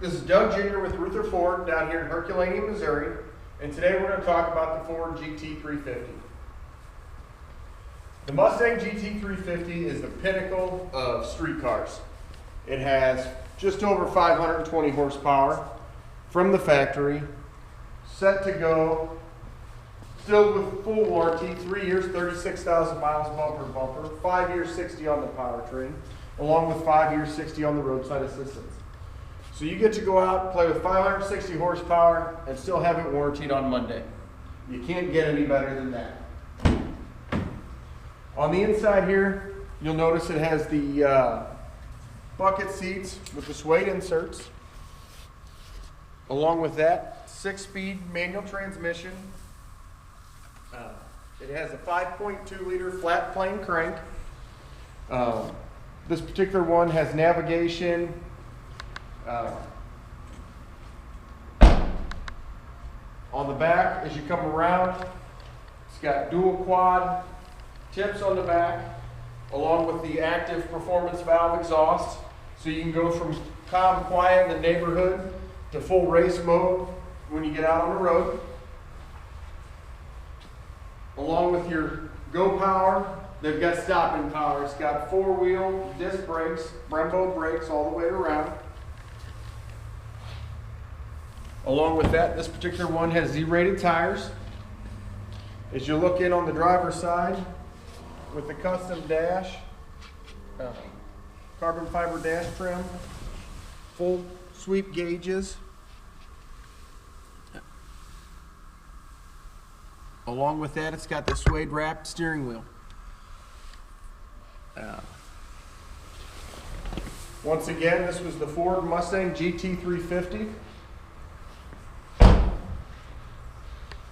This is Doug Jr. with Reuther Ford down here in Herculaneum, Missouri, and today we're going to talk about the Ford Gt350. The Mustang Gt350 is the pinnacle of street cars. It has just over 520 horsepower from the factory, set to go, still with full warranty, 3 years, 36,000 miles bumper to bumper, 5 years, 60 on the powertrain, along with 5 years, 60 on the roadside assistance. So you get to go out and play with 560 horsepower and still have it warranted on Monday. You can't get any better than that. On the inside here, you'll notice it has the bucket seats with the suede inserts. Along with that, 6-speed manual transmission. It has a 5.2 liter flat plane crank. This particular one has navigation. On the back, as you come around, it's got dual quad tips on the back, along with the active performance valve exhaust, so you can go from calm, quiet in the neighborhood to full race mode when you get out on the road. Along with your Go Power, they've got stopping power. It's got 4-wheel disc brakes, Brembo brakes all the way around. Along with that, this particular one has Z-rated tires. As you look in on the driver's side, with the custom dash, carbon fiber dash trim, full sweep gauges. Along with that, it's got the suede wrapped steering wheel. Once again, this was the Ford Mustang Gt350.